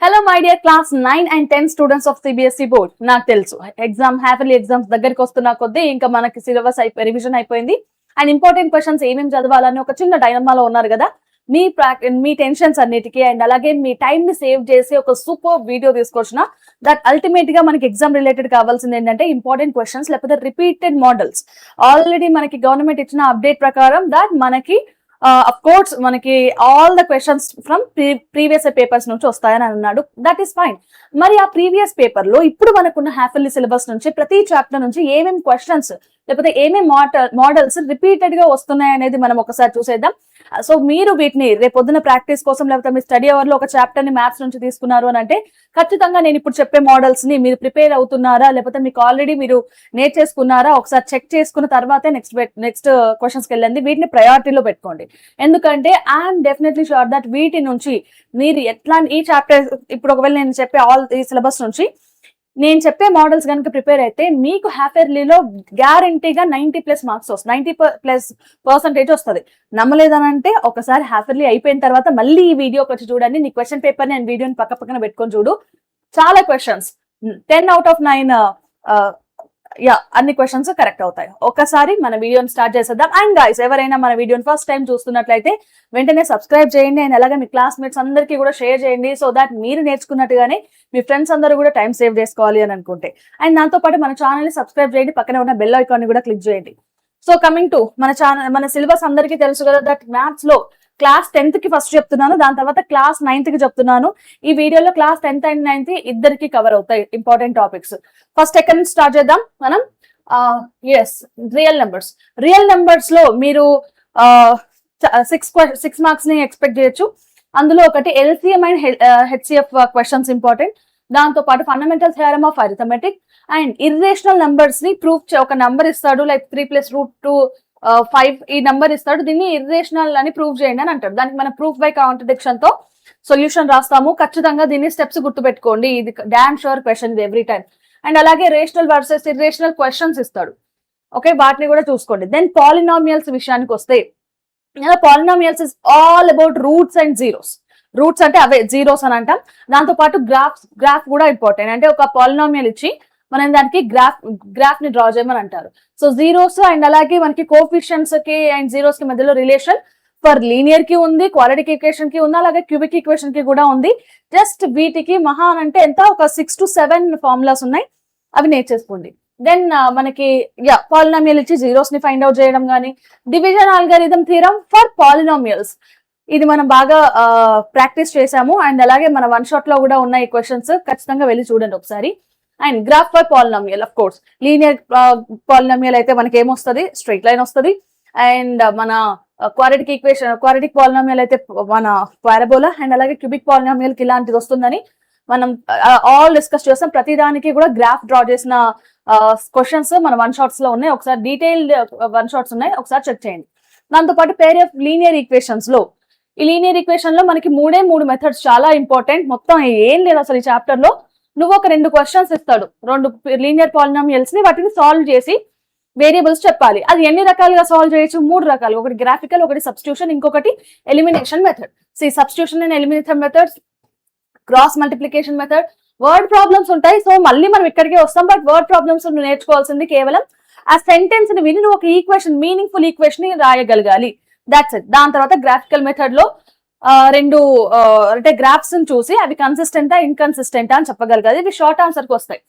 Hello my dear class 9 and 10 students of CBSE board. నాకు తెలుసు exam half-yearly exams దగ్గరికి వస్తున్నా కొద్దీ ఇంకా మనకి సిలబస్ రివిజన్ అయిపోయింది అండ్ ఇంపార్టెంట్ క్వశ్చన్స్ ఏమేమి చదవాలని ఒక చిన్న డైనమాలో ఉన్నారు కదా. మీ టెన్షన్స్ అన్నిటికీ అండ్ అలాగే మీ టైం ని సేవ్ చేసి ఒక సూపర్ వీడియో తీసుకొచ్చిన దట్ అల్టిమేట్ గా మనకి ఎగ్జామ్ రిలేటెడ్ కావాల్సింది ఏంటంటే ఇంపార్టెంట్ క్వశ్చన్స్ లేకపోతే రిపీటెడ్ మోడల్స్. ఆల్రెడీ మనకి గవర్నమెంట్ ఇచ్చిన అప్డేట్ ప్రకారం దట్ మనకి అఫ్ కోర్స్ మనకి all the questions from previous papers నుంచి వస్తాయని అన్నాడు. That is fine. మరి ఆ ప్రీవియస్ పేపర్ లో ఇప్పుడు మనకున్న హాఫర్లీ సిలబస్ నుంచి ప్రతి చాప్టర్ నుంచి ఏమేమి క్వశ్చన్స్ లేకపోతే ఏమేమి మోడల్స్ రిపీటెడ్ గా వస్తున్నాయి అనేది మనం ఒకసారి చూసేద్దాం. సో మీరు వీటిని రేపొద్దున ప్రాక్టీస్ కోసం లేకపోతే మీ స్టడీ అవర్ లో ఒక చాప్టర్ ని మ్యాథ్స్ నుంచి తీసుకున్నారు అని అంటే ఖచ్చితంగా నేను ఇప్పుడు చెప్పే మోడల్స్ ని మీరు ప్రిపేర్ అవుతున్నారా లేకపోతే మీకు ఆల్రెడీ మీరు నేర్చేసుకున్నారా ఒకసారి చెక్ చేసుకున్న తర్వాతే నెక్స్ట్ క్వశ్చన్స్ కి వెళ్ళండి. వీటిని ప్రయారిటీలో పెట్టుకోండి. ఎందుకంటే ఐఎమ్ డెఫినెట్లీ షూర్ దట్ వీటి నుంచి మీరు ఎట్లా ఈ చాప్టర్ ఇప్పుడు ఒకవేళ నేను చెప్పే ఆల్ ఈ సిలబస్ నుంచి నేను చెప్పే మోడల్స్ కనుక ప్రిపేర్ అయితే మీకు హాఫర్లీలో గ్యారంటీగా 90+ మార్క్స్ వస్తుంది, 90+% వస్తుంది. నమ్మలేదనంటే ఒకసారి హాఫర్లీ అయిపోయిన తర్వాత మళ్ళీ ఈ వీడియోకి వచ్చి చూడండి. నీ క్వశ్చన్ పేపర్ నేను వీడియోని పక్కన పెట్టుకొని చూడు. చాలా క్వశ్చన్స్ 10 out of 9 అన్ని క్వశ్చన్స్ కరెక్ట్ అవుతాయి. ఒకసారి మన వీడియోని స్టార్ట్ చేసేద్దాం. అండ్ గైస్ ఎవరైనా మన వీడియోని ఫస్ట్ టైం చూస్తున్నట్లయితే వెంటనే సబ్స్క్రైబ్ చేయండి అండ్ అలాగే మీ క్లాస్మేట్స్ అందరికీ కూడా షేర్ చేయండి. సో దాట్ మీరు నేర్చుకున్నట్టుగానే మీ ఫ్రెండ్స్ అందరూ కూడా టైం సేవ్ చేసుకోవాలి అని అనుకుంటే. అండ్ దాంతో పాటు మన ఛానల్ ని సబ్స్క్రైబ్ చేయండి, పక్కనే ఉన్న బెల్ ఐకాన్ ని కూడా క్లిక్ చేయండి. సో కమింగ్ టు మన సిలబస్ అందరికీ తెలుసు కదా దట్ మ్యాథ్స్ లో క్లాస్ 10th కి ఫస్ట్ చెప్తున్నాను, దాని తర్వాత క్లాస్ 9th కి చెప్తున్నాను. ఈ వీడియోలో క్లాస్ 10th అండ్ 9th ఇద్దరికి కవర్ అవుతాయి ఇంపార్టెంట్ టాపిక్స్. ఫస్ట్ ఎక్కడి నుంచి స్టార్ట్ చేద్దాం మనం. రియల్ నెంబర్స్ లో మీరు 6 మార్క్స్ ని ఎక్స్పెక్ట్ చేయొచ్చు. అందులో ఒకటి LCM and HCF questions important. దాంతో పాటు fundamental theorem of arithmetic and irrational numbers ని ప్రూఫ్ ఒక నంబర్ ఇస్తాడు లైక్ 3+√2 5 ఈ నంబర్ ఇస్తాడు, దీన్ని ఇర్రేషనల్ అని ప్రూవ్ చేయండి అని అంటాడు. దానికి మనం ప్రూఫ్ బై కాంట్రడిక్షన్ తో సొల్యూషన్ రాస్తాము. ఖచ్చితంగా దీన్ని స్టెప్స్ గుర్తుపెట్టుకోండి, ఇది డామ్ షూర్ క్వశ్చన్ ఇది ఎవ్రీ టైం. అండ్ అలాగే రేషనల్ వర్సెస్ ఇర్రేషనల్ క్వశ్చన్స్ ఇస్తాడు. ఓకే, వాటిని కూడా చూసుకోండి. దెన్ పాలినామియల్స్ విషయానికి వస్తే polynomials is all about roots and zeros. Roots అంటే అవే జీరోస్ అని అంటాం. దాంతో పాటు గ్రాఫ్ కూడా ఇంపార్టెంట్. అంటే ఒక పాలినామియల్ ఇచ్చి మనం దానికి గ్రాఫ్ ని డ్రా చేయమని అంటారు. సో జీరోస్ అండ్ అలాగే మనకి కోఎఫిషియెంట్స్ కి అండ్ జీరోస్ కి మధ్యలో రిలేషన్ ఫర్ లీనియర్ కి ఉంది, క్వాడ్రాటిక్ ఈక్వేషన్ కి ఉంది, అలాగే క్యూబిక్ ఈక్వేషన్ కి కూడా ఉంది. జస్ట్ వీటికి మహా అంటే ఎంత ఒక 6 to 7 ఫార్ములాస్ ఉన్నాయి, అవి నేర్చేసుకోండి. దెన్ మనకి పాలినామియల్ ఇచ్చి జీరోస్ ని ఫైండ్ అవుట్ చేయడం కానీ, division algorithm theorem for polynomials ఇది మనం బాగా ప్రాక్టీస్ చేసాము. అండ్ అలాగే మన వన్ షాట్ లో కూడా ఉన్న ఈ క్వశ్చన్స్ ఖచ్చితంగా వెళ్ళి చూడండి ఒకసారి. And graph for polynomial of course linear polynomial అయితే మనకి ఏమొస్తుంది, స్ట్రైట్ లైన్ వస్తుంది. అండ్ మన క్వాడ్రాటిక్ పాలినామియల్ అయితే మన పారాబోలా. అండ్ అలాగే క్యూబిక్ పాలినామియల్ కి ఇలాంటిది వస్తుందని మనం ఆల్ డిస్కస్ చేస్తాం. ప్రతిదానికి కూడా గ్రాఫ్ డ్రా చేసిన క్వశ్చన్స్ మన వన్ షాట్స్ లో ఉన్నాయి. ఒకసారి డీటెయిల్డ్ వన్ షాట్స్ ఉన్నాయి, ఒకసారి చెక్ చేయండి. దాంతో పాటు పేర్ ఆఫ్ లీనియర్ ఈక్వేషన్స్ లో ఈ లీనియర్ ఈక్వేషన్ లో మనకి 3 మెథడ్స్ చాలా ఇంపార్టెంట్. మొత్తం ఏం లేదు అసలు ఈ చాప్టర్ లో. నువ్వు ఒక 2 క్వశ్చన్స్ ఇస్తాడు, 2 లీనియర్ పాలినామియల్స్ ని, వాటిని సాల్వ్ చేసి వేరియబుల్స్ చెప్పాలి. అది ఎన్ని రకాలుగా సాల్వ్ చేయొచ్చు? 3 రకాలు. ఒకటి గ్రాఫికల్, ఒకటి సబ్స్టిట్యూషన్, ఇంకొకటి elimination method. Substitution and elimination methods, cross multiplication method, word problems ఉంటాయి. సో మళ్ళీ మనం ఇక్కడికే వస్తాం, బట్ వర్డ్ ప్రాబ్లమ్స్ నువ్వు నేర్చుకోవాల్సింది కేవలం ఆ సెంటెన్స్ ని విని నువ్వు ఒక ఈక్వేషన్, మీనింగ్ఫుల్ ఈక్వేషన్ ని రాయగలగాలి. That's it. దాని తర్వాత గ్రాఫికల్ మెథడ్ లో 2 అంటే గ్రాఫ్స్ చూసి అవి కన్సిస్టెంటా ఇన్కన్సిస్టెంటా అని చెప్పగలగాలి. ఇవి షార్ట్ ఆన్సర్ కి వస్తాయి.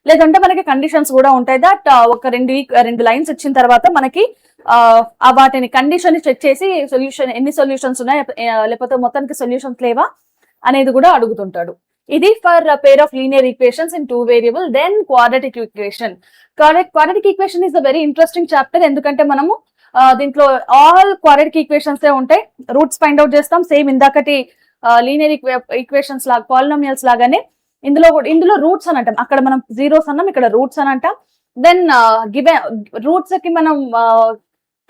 లేదంటే మనకి కండిషన్స్ కూడా ఉంటాయి. దట్ ఒక 2 లైన్స్ ఇచ్చిన తర్వాత మనకి వాటిని కండిషన్ చెక్ చేసి సొల్యూషన్ ఎన్ని సొల్యూషన్స్ ఉన్నాయి లేకపోతే మొత్తానికి సొల్యూషన్స్ లేవా అనేది కూడా అడుగుతుంటాడు. ఇది for pair of linear equations in 2 variable. Then quadratic equation. Quadratic equation is a very interesting chapter. ఎందుకంటే మనము దీంట్లో ఆల్ క్వాడ్రాటిక్ ఈక్వేషన్స్ ఉంటాయి, రూట్స్ ఫైండ్ అవుట్ చేస్తాం. సేమ్ ఇందాకటి లీనియర్ ఈక్వేషన్స్ లాగా పాలినామియల్స్ లాగానే ఇందులో రూట్స్ అని అంటాం. అక్కడ మనం జీరోస్ అన్నాం, ఇక్కడ రూట్స్ అని అంటాం. దెన్ గివెన్ రూట్స్ కి మనం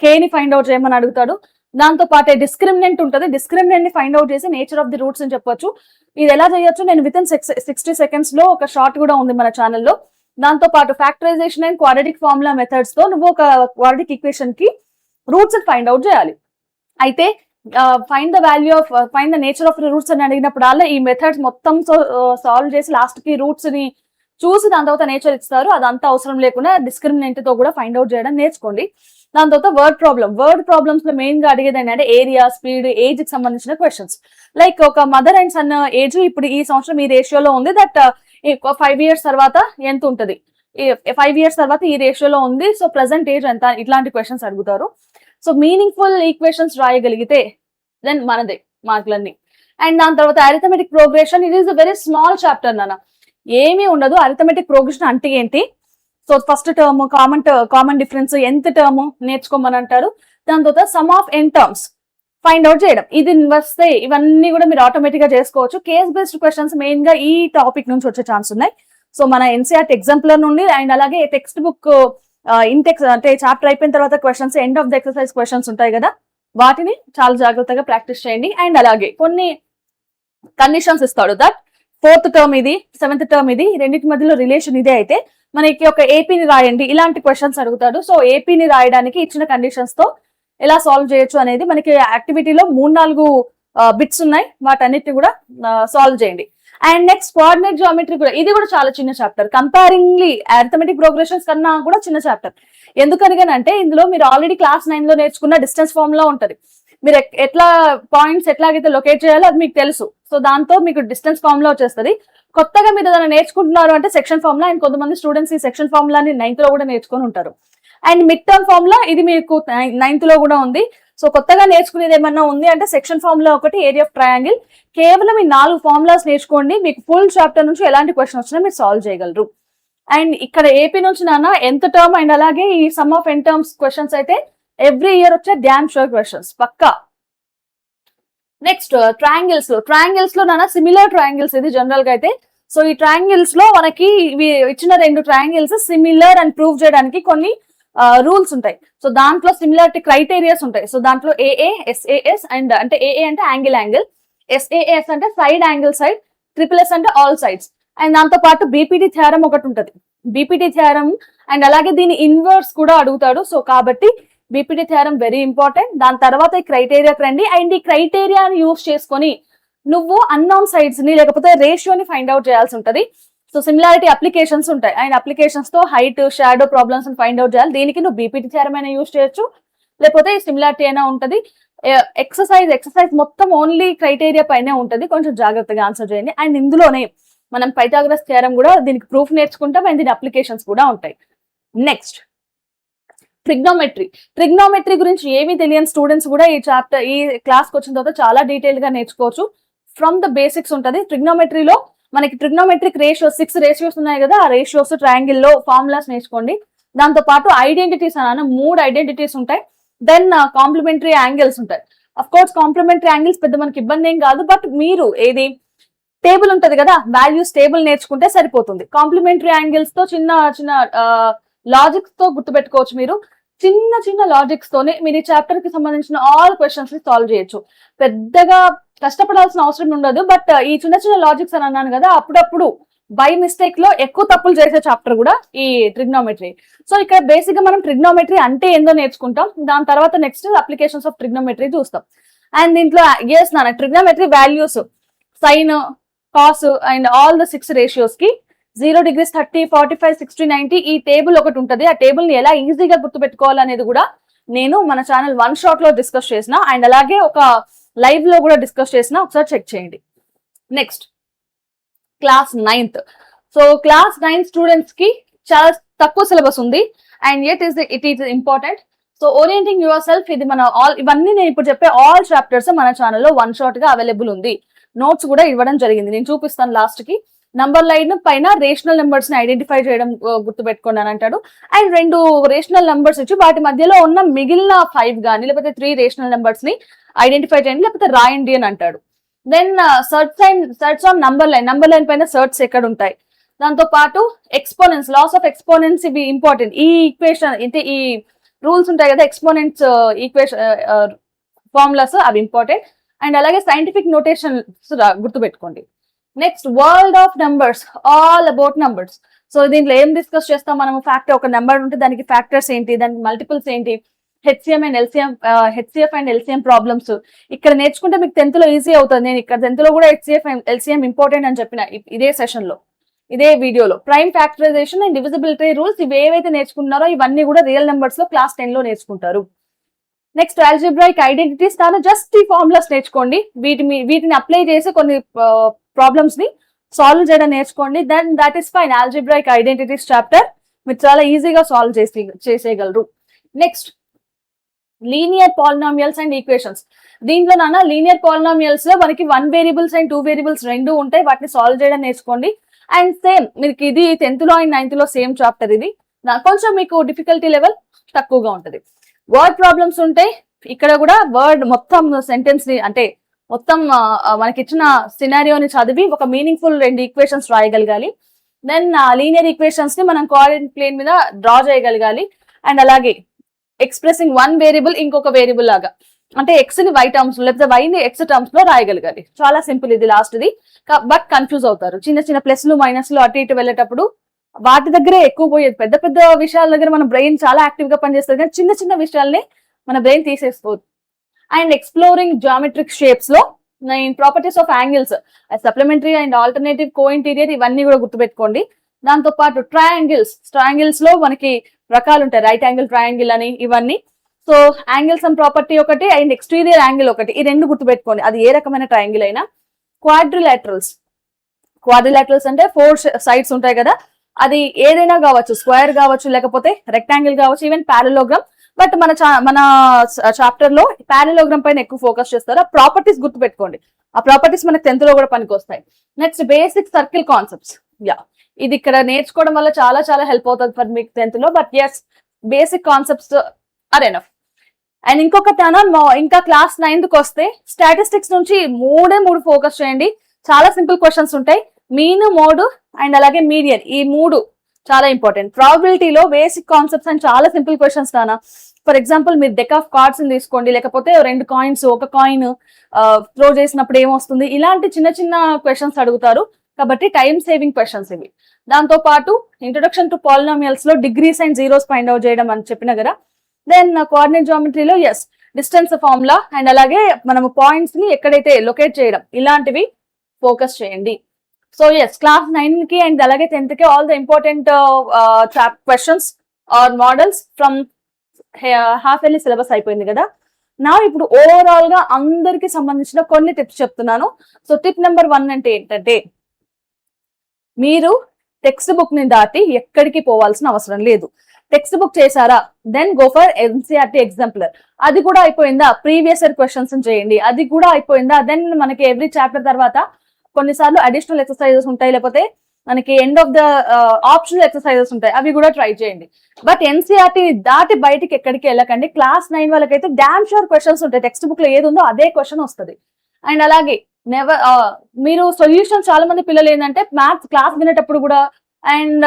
k ని ఫైండ్ అవుట్ చేయమని అడుగుతాడు. దాంతో పాటే డిస్క్రిమినెంట్ ఉంటుంది, డిస్క్రిమినెంట్ ని ఫైండ్ అవుట్ చేసి నేచర్ ఆఫ్ ది రూట్స్ అని చెప్పొచ్చు. ఇది ఎలా చేయొచ్చు నేను విత్ ఇన్ 60 seconds లో ఒక షార్ట్ కూడా ఉంది మన ఛానల్లో. దాంతో పాటు factorization and quadratic formula methods తో నువ్వు ఒక క్వాడ్రాటిక్ ఈక్వేషన్ కి రూట్స్ ఫైండ్ అవుట్ చేయాలి. అయితే find the value of find the nature of roots అని అడిగినప్పుడు ఈ మెథడ్స్ మొత్తం సాల్వ్ చేసి లాస్ట్ కి రూట్స్ ని చూసి దాని తర్వాత నేచర్ ఇస్తారు. అదంతా అవసరం లేకుండా డిస్క్రిమినెంట్ తో కూడా ఫైండ్ అవుట్ చేయడం నేర్చుకోండి. దాని తర్వాత వర్డ్ ప్రాబ్లమ్స్ లో మెయిన్ గా అడిగేది ఏంటంటే ఏరియా, స్పీడ్, ఏజ్ కి సంబంధించిన క్వశ్చన్స్. లైక్ ఒక మదర్ అండ్ సన్ ఏజ్ ఇప్పుడు ఈ సంవత్సరం ఈ రేషియోలో ఉంది, దట్ 5 years తర్వాత ఎంత ఉంటది, 5 years తర్వాత ఈ రేషియోలో ఉంది, సో ప్రెసెంట్ ఏజ్ ఎంత, ఇట్లాంటి క్వశ్చన్స్ అడుగుతారు. సో మీనింగ్ఫుల్ ఈక్వేషన్స్ రాయగలిగితే దెన్ మనదే మార్కులన్నీ. అండ్ దాని తర్వాత arithmetic progression, it is a very small chapter నాన్న, ఏమీ ఉండదు. అరిథమెటిక్ ప్రోగ్రెషన్ అంటే ఏంటి, so first term common difference, ఎంత టర్మ్ నేర్చుకోమని అంటారు. దాని తర్వాత sum of n terms find out చేయడం. ఇది వస్తే ఇవన్నీ కూడా మీరు ఆటోమేటిక్ గా చేసుకోవచ్చు. కేస్ బేస్డ్ క్వశ్చన్స్ మెయిన్ గా ఈ టాపిక్ నుంచి వచ్చే ఛాన్స్ ఉన్నాయి. సో మన ఎన్సీఆర్టీ ఎగ్జాంపులర్ నుండి అండ్ అలాగే టెక్స్ట్ బుక్ ఇంటెక్స్ అంటే చాప్టర్ అయిపోయిన తర్వాత questions, end of the exercise questions ఉంటాయి కదా, వాటిని చాలా జాగ్రత్తగా ప్రాక్టీస్ చేయండి. అండ్ అలాగే కొన్ని కండిషన్స్ ఇస్తాడు, దట్ 4th టర్మ్ ఇది, 7th టర్మ్ ఇది, రెండింటి మధ్యలో రిలేషన్ ఇదే అయితే మనకి ఒక ఏపీని రాయండి, ఇలాంటి క్వశ్చన్స్ అడుగుతాడు. సో ఏపీని రాయడానికి ఇచ్చిన కండిషన్స్ తో ఎలా సాల్వ్ చేయొచ్చు అనేది మనకి యాక్టివిటీలో 3-4 బిట్స్ ఉన్నాయి, వాటన్నిటిని కూడా సాల్వ్ చేయండి. అండ్ నెక్స్ట్ కోఆర్డినేట్ జియోమెట్రీ కూడా, ఇది కూడా చాలా చిన్న చాప్టర్, కంపేరింగ్లీ అరిథమెటిక్ ప్రోగ్రెషన్స్ కన్నా కూడా చిన్న చాప్టర్. ఎందుకనిగానంటే ఇందులో మీరు ఆల్రెడీ క్లాస్ 9 లో నేర్చుకున్న డిస్టెన్స్ ఫార్మ్ లో ఉంటది. మీరు ఎట్లా పాయింట్స్ ఎట్లాగైతే లొకేట్ చేయాలో అది మీకు తెలుసు. సో దాంతో మీకు డిస్టెన్స్ ఫార్మ్ లో వచ్చేస్తుంది. కొత్తగా మీరు దాన్ని నేర్చుకుంటున్నారు అంటే సెక్షన్ ఫార్మ్ లా, అండ్ కొంతమంది స్టూడెంట్స్ ఈ సెక్షన్ ఫార్మ్ లాని 9th లో కూడా నేర్చుకొని ఉంటారు. అండ్ మిడ్ టర్మ్ ఫార్మ్ లా ఇది మీకు 9th లో కూడా ఉంది. సో కొత్తగా నేర్చుకునేది ఏమన్నా ఉంది అంటే సెక్షన్ ఫార్మ్ లో ఒకటి, ఏరియా ఆఫ్ ట్రయాంగిల్. కేవలం ఈ 4 ఫార్ములాస్ నేర్చుకోండి, మీకు ఫుల్ చాప్టర్ నుంచి ఎలాంటి క్వశ్చన్ వచ్చినా మీరు సాల్వ్ చేయగలరు. అండ్ ఇక్కడ ఏపీ నుంచి నాన్న ఎంత టర్మ్ అండ్ అలాగే ఈ sum of n terms questions అయితే ఎవ్రీ ఇయర్ వచ్చే డ్యామ్ షూర్ క్వశ్చన్స్ పక్కా. నెక్స్ట్ ట్రయాంగిల్స్ లో నాన్న సిమిలర్ ట్రయాంగిల్స్ ఇది జనరల్ గా అయితే. సో ఈ ట్రయాంగిల్స్ లో మనకి ఇచ్చిన 2 ట్రయాంగిల్స్ సిమిలర్ అని ప్రూవ్ చేయడానికి కొన్ని రూల్స్ ఉంటాయి. సో దాంట్లో సిమిలారిటీ క్రైటీరియాస్ ఉంటాయి. సో దాంట్లో ఏఏ, ఎస్ఏఎస్ అండ్ అంటే ఏఏ అంటే యాంగిల్, ఎస్ఏఎస్ అంటే side angle side, triple S అంటే ఆల్ సైడ్స్. అండ్ దాంతో పాటు బీపీటీ థియరం ఒకటి ఉంటుంది, బీపీటీ థియరం. అండ్ అలాగే దీని ఇన్వర్స్ కూడా అడుగుతాడు. సో కాబట్టి బీపీటీ థియరం వెరీ ఇంపార్టెంట్. దాని తర్వాత ఈ క్రైటీరియాకి రండి. అండ్ ఈ క్రైటీరియాని యూజ్ చేసుకొని నువ్వు అన్నోన్ సైడ్స్ ని లేకపోతే రేషియోని ఫైండ్ అవుట్ చేయాల్సి ఉంటుంది. సో సిమిలారిటీ అప్లికేషన్స్ ఉంటాయి, అండ్ అప్లికేషన్స్ తో height, shadow problems find out చేయాలి. దీనికి నువ్వు బీపీటీ థియరం అయినా యూజ్ చేయొచ్చు, లేకపోతే సిమిలారిటీ అయినా ఉంటుంది. ఎక్సర్సైజ్ మొత్తం ఓన్లీ క్రైటీరియా పైనే ఉంటుంది, కొంచెం జాగ్రత్తగా ఆన్సర్ చేయండి. అండ్ ఇందులోనే మనం పైథాగరస్ థియరం కూడా దీనికి ప్రూఫ్ నేర్చుకుంటాం, అండ్ దీని అప్లికేషన్స్ కూడా ఉంటాయి. నెక్స్ట్ ట్రిగ్నోమెట్రీ గురించి ఏమీ తెలియని స్టూడెంట్స్ కూడా ఈ క్లాస్కి వచ్చిన తర్వాత చాలా డీటెయిల్ గా నేర్చుకోవచ్చు. ఫ్రమ్ ద బేసిక్స్ ఉంటుంది. ట్రిగ్నోమెట్రీలో మనకి ట్రిగ్నోమెట్రిక్ రేషియోస్ 6 రేషియోస్ ఉన్నాయి కదా, ఆ రేషియోస్ ట్రయాంగిల్ లో ఫార్ములాస్ నేర్చుకోండి. దాంతో పాటు ఐడెంటిటీస్ అన్న 3 ఐడెంటిటీస్ ఉంటాయి. దెన్ కాంప్లిమెంటరీ యాంగిల్స్ ఉంటాయి. అఫ్ కోర్స్ కాంప్లిమెంటరీ యాంగిల్స్ పెద్ద మనకి ఇబ్బంది ఏం కాదు, బట్ మీరు ఏది టేబుల్ ఉంటది కదా, వాల్యూస్ టేబుల్ నేర్చుకుంటే సరిపోతుంది. కాంప్లిమెంటరీ యాంగిల్స్ తో చిన్న లాజిక్స్ తో గుర్తుపెట్టుకోవచ్చు. మీరు చిన్న లాజిక్స్ తోనే మీరు ఈ చాప్టర్ కి సంబంధించిన ఆల్ క్వశ్చన్స్ ని సాల్వ్ చేయొచ్చు. పెద్దగా కష్టపడాల్సిన అవసరం ఉండదు. బట్ ఈ చిన్న లాజిక్స్ అని అన్నాను కదా, అప్పుడప్పుడు బై మిస్టేక్ లో ఎక్కువ తప్పులు చేసే చాప్టర్ కూడా ఈ ట్రిగ్నోమెట్రీ. సో ఇక్కడ బేసిక్ గా మనం ట్రిగ్నోమెట్రీ అంటే ఏందో నేర్చుకుంటాం. దాని తర్వాత నెక్స్ట్ అప్లికేషన్స్ ఆఫ్ ట్రిగ్నోమెట్రీ చూస్తాం. అండ్ దీంట్లో trigonometry values sin, cos and all the 6 ratios కి 0 degrees, 30, 45, 60, 90 ఈ టేబుల్ ఒకటి ఉంటుంది. ఆ టేబుల్ ని ఎలా ఈజీగా గుర్తుపెట్టుకోవాలనేది కూడా నేను మన ఛానల్ 1 shot లో డిస్కస్ చేసిన, అండ్ అలాగే ఒక లైవ్ లో కూడా డిస్కస్ చేసిన, ఒకసారి చెక్ చేయండి. Next class 9th. So class 9 students కి చాలా తక్కువ సిలబస్ ఉంది, and it is important. So orienting your self, ఇది మన ఇవన్నీ నేను ఇప్పుడు చెప్పే ఆల్ చాప్టర్స్ మన ఛానల్లో 1 shot గా అవైలబుల్ ఉంది. నోట్స్ కూడా ఇవ్వడం జరిగింది, నేను చూపిస్తాను లాస్ట్ కి. నంబర్ లైన్ పైన రేషనల్ నెంబర్స్ ని ఐడెంటిఫై చేయడం గుర్తుపెట్టుకోండి అని అంటాడు. అండ్ 2 రేషనల్ నెంబర్స్ ఇచ్చి వాటి మధ్యలో ఉన్న మిగిలిన 5 కానీ లేకపోతే 3 రేషనల్ నెంబర్స్ ని ఐడెంటిఫై చేయండి లేకపోతే రాయండి అని అంటాడు. Then surds on number line పైన సర్చ్ ఎక్కడ ఉంటాయి. దాంతో పాటు ఎక్స్పోనెంట్స్, లాస్ ఆఫ్ ఎక్స్పోనెంట్స్, ఇవి ఇంపార్టెంట్. ఈ ఈక్వేషన్ అంటే ఈ రూల్స్ ఉంటాయి కదా, ఎక్స్పోనెంట్స్ ఈక్వేషన్ ఫార్ములాస్, అవి ఇంపార్టెంట్. అండ్ అలాగే సైంటిఫిక్ నోటేషన్స్ గుర్తుపెట్టుకోండి. Next world of numbers, all about numbers. So దీంట్లో ఏం డిస్కస్ చేస్తాం మనము, ఒక నెంబర్ ఉంటే దానికి ఫ్యాక్టర్స్ ఏంటి, దానికి మల్టిపుల్స్ ఏంటి, HCM and LCM, HCF and LCM problems ఇక్కడ నేర్చుకుంటే మీకు 10th లో ఈజీ అవుతుంది. నేను ఇక్కడ 10th లో కూడా హెచ్సిఎఫ్ అండ్ ఎల్సిఎం ఇంపార్టెంట్ అని చెప్పిన ఇదే సెషన్ లో, ఇదే వీడియోలో. Prime factorization and divisibility rules ఇవి ఏవైతే నేర్చుకుంటున్నారో ఇవన్నీ కూడా రియల్ నెంబర్స్ లో క్లాస్ 10 లో నేర్చుకుంటారు. నెక్స్ట్ ఆల్జిబ్రాయిక్ ఐడెంటిటీస్, తాను జస్ట్ ఈ ఫార్ములాస్ నేర్చుకోండి, వీటిని అప్లై చేసి కొన్ని ప్రాబ్లమ్స్ ని సాల్వ్ చేయడం నేర్చుకోండి. Then that is fine. Algebraic identities chapter మీరు చాలా ఈజీగా సాల్వ్ చేసేయగలరు. Next linear polynomials and equations. దీంట్లో నాన్న లీనియర్ పాలినామియల్స్ లో మనకి 1 వేరియబుల్స్ అండ్ 2 వేరియబుల్స్ రెండు ఉంటాయి, వాటిని సాల్వ్ చేయడం నేర్చుకోండి. అండ్ సేమ్ మీకు ఇది 10th లో అండ్ 9th లో సేమ్ చాప్టర్ ఇది. కొంచెం మీకు డిఫికల్టీ లెవెల్ తక్కువగా ఉంటుంది. వర్డ్ ప్రాబ్లమ్స్ ఉంటాయి, ఇక్కడ కూడా వర్డ్ మొత్తం సెంటెన్స్ ని అంటే మొత్తం మనకి ఇచ్చిన సినారియోని చదివి ఒక మీనింగ్ఫుల్ 2 ఈక్వేషన్స్ రాయగలగాలి. దెన్ లీనియర్ ఈక్వేషన్స్ ని మనం కోఆర్డినేట్ ప్లేన్ మీద డ్రా చేయగలగాలి. అండ్ అలాగే ఎక్స్ప్రెసింగ్ 1 వేరియబుల్ ఇంకొక వేరియబుల్ లాగా, అంటే ఎక్స్ ని వై టర్మ్స్ లేకపోతే వై ని ఎక్స్ టర్మ్స్ లో రాయగలగాలి. చాలా సింపుల్ ఇది లాస్ట్ ది, బట్ కన్ఫ్యూజ్ అవుతారు. చిన్న చిన్న ప్లస్లు మైనస్లు అటు ఇటు వెళ్ళేటప్పుడు వాటి దగ్గరే ఎక్కువ పోయేది. పెద్ద పెద్ద విషయాల దగ్గర మన బ్రెయిన్ చాలా యాక్టివ్ గా పనిచేస్తుంది, కానీ చిన్న చిన్న విషయాల్ని మన బ్రెయిన్ తీసేసుకోదు. అండ్ ఎక్స్ప్లోరింగ్ జామెట్రిక్ షేప్స్ లో properties of angles, supplementary and alternative cointerior ఇవన్నీ కూడా గుర్తుపెట్టుకోండి. దాంతో పాటు ట్రయాంగిల్స్ లో మనకి రకాలు ఉంటాయి, రైట్ యాంగిల్ ట్రయాంగిల్ అని ఇవన్నీ. సో యాంగిల్స్ అండ్ ప్రాపర్టీ ఒకటి అండ్ ఎక్స్టీరియర్ యాంగిల్ ఒకటి, ఈ రెండు గుర్తుపెట్టుకోండి, అది ఏ రకమైన ట్రయాంగిల్ అయినా. క్వాడ్రిలాటరల్స్ అంటే 4 సైడ్స్ ఉంటాయి కదా, అది ఏదైనా కావచ్చు, స్క్వేర్ కావచ్చు, లేకపోతే రెక్టాంగిల్ కావచ్చు, ఈవెన్ ప్యారలోగ్రామ్. బట్ మన చాప్టర్ లో ప్యారలోగ్రామ్ పైన ఎక్కువ ఫోకస్ చేస్తారు. ఆ ప్రాపర్టీస్ గుర్తుపెట్టుకోండి, ఆ ప్రాపర్టీస్ మనకు 10th లో కూడా పనికి వస్తాయి. Next basic circle concepts. ఇది ఇక్కడ నేర్చుకోవడం వల్ల చాలా చాలా హెల్ప్ అవుతుంది ఫర్ మీకు 10th లో. But yes, basic concepts are enough. And ఇంకొక ఇంకా క్లాస్ 9th కి వస్తే స్టాటిస్టిక్స్ నుంచి 3 ఫోకస్ చేయండి. చాలా సింపుల్ క్వశ్చన్స్ ఉంటాయి. మీన్, మోడ్ అండ్ అలాగే మీడియన్, ఈ 3 చాలా ఇంపార్టెంట్. ప్రాబిలిటీలో బేసిక్ కాన్సెప్ట్స్ అండ్ చాలా సింపుల్ క్వశ్చన్స్ నానా. ఫర్ ఎగ్జాంపుల్ మీరు డెక్ ఆఫ్ కార్డ్స్ తీసుకోండి, లేకపోతే 2 కాయిన్స్, ఒక కాయిన్ త్రో చేసినప్పుడు ఏమొస్తుంది, ఇలాంటి చిన్న చిన్న క్వశ్చన్స్ అడుగుతారు. కాబట్టి టైం సేవింగ్ క్వశ్చన్స్ ఇవి. దాంతో పాటు ఇంట్రొడక్షన్ టు పాలినామియల్స్ లో degrees and zeros find out చేయడం అని చెప్పిన కదా. దెన్ కోఆర్డినేట్ జామెట్రీలో డిస్టెన్స్ ఫార్ములా అండ్ అలాగే మనము పాయింట్స్ ని ఎక్కడైతే లొకేట్ చేయడం, ఇలాంటివి ఫోకస్ చేయండి. సో క్లాస్ 9 కి అండ్ అలాగే 10th కి all the important questions or models from half yearly syllabus అయిపోయింది కదా. నా ఇప్పుడు ఓవరాల్ గా అందరికి సంబంధించిన కొన్ని టిప్స్ చెప్తున్నాను. సో టిప్ నెంబర్ 1 అంటే ఏంటంటే, మీరు టెక్స్ట్ బుక్ ని దాటి ఎక్కడికి పోవాల్సిన అవసరం లేదు. టెక్స్ట్ బుక్ చేశారా, then go for NCERT exemplar. అది కూడా అయిపోయిందా, ప్రీవియస్ ఇయర్ క్వశ్చన్స్ చేయండి. అది కూడా అయిపోయిందా, దెన్ మనకి ఎవ్రీ చాప్టర్ తర్వాత కొన్నిసార్లు అడిషనల్ ఎక్సర్సైజెస్ ఉంటాయి, లేకపోతే మనకి end of the optional exercises ఉంటాయి, అవి కూడా ట్రై చేయండి. బట్ ఎన్సీఆర్టీ దాటి బయటికి ఎక్కడికి వెళ్ళకండి. క్లాస్ 9 వాళ్ళకైతే డామ్ షూర్ క్వశ్చన్స్ ఉంటాయి, టెక్స్ట్ బుక్ లో ఏది ఉందో అదే క్వశ్చన్ వస్తుంది. అండ్ అలాగే మీరు సొల్యూషన్, చాలా మంది పిల్లలు ఏంటంటే మ్యాథ్స్ క్లాస్ వినేటప్పుడు కూడా అండ్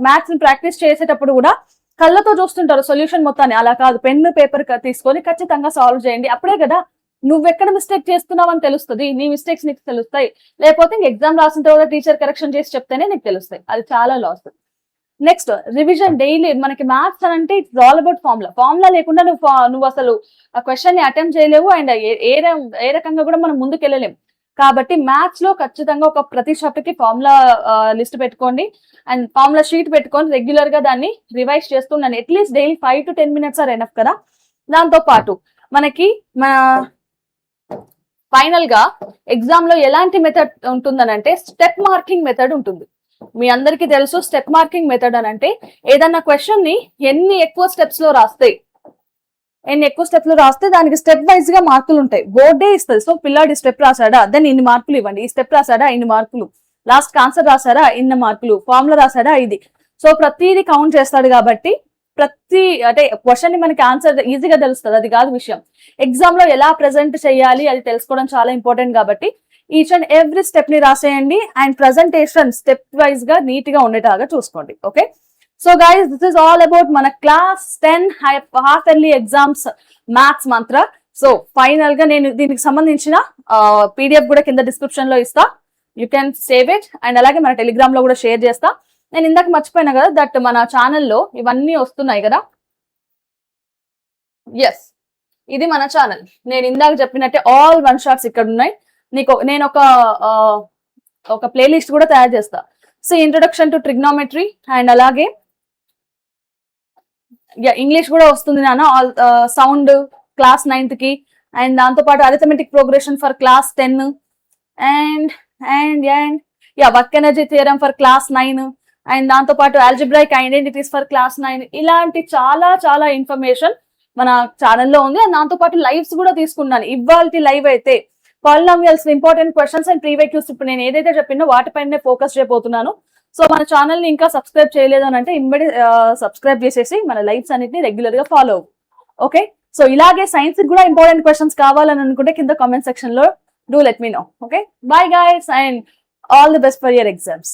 మ్యాథ్స్ ప్రాక్టీస్ చేసేటప్పుడు కూడా కళ్ళతో చూస్తుంటారు సొల్యూషన్ మొత్తాన్ని. అలా కాదు, పెన్ను పేపర్ తీసుకొని ఖచ్చితంగా సాల్వ్ చేయండి. అప్పుడే కదా నువ్వెక్కడ మిస్టేక్ చేస్తున్నావు అని తెలుస్తుంది, నీ మిస్టేక్స్ నీకు తెలుస్తాయి. లేకపోతే ఎగ్జామ్ రాసిన తర్వాత టీచర్ కరెక్షన్ చేసి చెప్తేనే నీకు తెలుస్తాయి, అది చాలా లాస్. Next revision daily. మనకి మ్యాథ్స్ అంటే ఇట్స్ ఆల్ అబౌట్ ఫార్ములా లేకుండా నువ్వు అసలు ఆ క్వశ్చన్ ని అటెంప్ట్ చేయలేవు అండ్ ఏ రకంగా కూడా మనం ముందుకు వెళ్ళలేము. కాబట్టి మ్యాథ్స్ లో ఖచ్చితంగా ఒక ప్రతి చాప్టర్ కి ఫార్ములా లిస్ట్ పెట్టుకోండి అండ్ ఫార్ములా షీట్ పెట్టుకొని రెగ్యులర్ గా దాన్ని రివైజ్ చేస్తున్నాను. At least daily 5 to 10 minutes are enough కదా. దాంతో పాటు మనకి మన ఫైనల్ గా ఎగ్జామ్ లో ఎలాంటి మెథడ్ ఉంటుందనంటే స్టెప్ మార్కింగ్ మెథడ్ ఉంటుంది. మీ అందరికీ తెలుసు స్టెప్ మార్కింగ్ మెథడ్ అని అంటే, ఏదన్నా క్వశ్చన్ ని ఎన్ని ఎక్కువ స్టెప్స్ లో రాస్తే దానికి స్టెప్ వైజ్ గా మార్కులు ఉంటాయి. బోర్డే ఇస్తుంది. సో పిల్లాడి స్టెప్ రాసాడా, దెన్ ఇన్ని మార్కులు ఇవ్వండి. ఈ స్టెప్ రాసాడా, ఇన్ని మార్కులు. లాస్ట్ ఆన్సర్ రాసాడా, ఇన్ని మార్కులు. ఫార్ములా రాసాడా, ఇది. సో ప్రతిదీ కౌంట్ చేస్తాడు. కాబట్టి అంటే క్వశ్చన్ ని మనకి ఆన్సర్ ఈజీగా తెలుస్తుంది, అది కాదు విషయం. ఎగ్జామ్ లో ఎలా ప్రెజెంట్ చేయాలి అది తెలుసుకోవడం చాలా ఇంపార్టెంట్. కాబట్టి ఈచ్ అండ్ ఎవ్రీ స్టెప్ ని రాసేయండి అండ్ ప్రెజెంటేషన్ స్టెప్ వైజ్ గా నీట్ గా ఉండేలాగా చూసుకోండి. Okay, so guys, this is all about మన class 10 half yearly exams maths మంత్ర. సో ఫైనల్ గా నేను దీనికి సంబంధించిన పీడిఎఫ్ కూడా కింద డిస్క్రిప్షన్ లో ఇస్తా, you can save it. And అలాగే మన టెలిగ్రామ్ లో కూడా షేర్ చేస్తా. నేను ఇందాక మర్చిపోయినా కదా, దట్ మన ఛానల్లో ఇవన్నీ వస్తున్నాయి కదా, ఎస్, ఇది మన ఛానల్. నేను ఇందాక చెప్పినట్టే ఆల్ వన్ షాట్స్ ఇక్కడ ఉన్నాయి. నేను ఒక ప్లేలిస్ట్ కూడా తయారు చేస్తా. So introduction to trigonometry and అలాగే ఇంగ్లీష్ కూడా వస్తుంది నాన్న, సౌండ్ క్లాస్ 9th కి, అండ్ దాంతో పాటు arithmetic progression for class 10 and and and work energy theorem for class 9 and దాంతో పాటు ఆల్జిబ్రాయిక్ ఐడెంటిటీస్ ఫర్ క్లాస్ 9. ఇలాంటి చాలా చాలా ఇన్ఫర్మేషన్ మన ఛానల్లో ఉంది. అండ్ దాంతో పాటు లైవ్స్ కూడా తీసుకున్నాను. ఇవాల్టి లైవ్ అయితే polynomials important questions and previous ఇప్పుడు నేను ఏదైతే చెప్పినో వాటిపైనే ఫోకస్ చేయబోతున్నాను. సో మన ఛానల్ ని ఇంకా సబ్స్క్రైబ్ చేయలేదు అని అంటే ఇమ్మడి సబ్స్క్రైబ్ చేసేసి మన లైవ్స్ అన్నిటిని రెగ్యులర్ గా ఫాలో అవ్వు. ఓకే, సో ఇలాగే సైన్స్ కూడా ఇంపార్టెంట్ క్వశ్చన్స్ కావాలని అనుకుంటే కింద కామెంట్ సెక్షన్ లో do let me know. Okay, bye guys and all the best for your exams.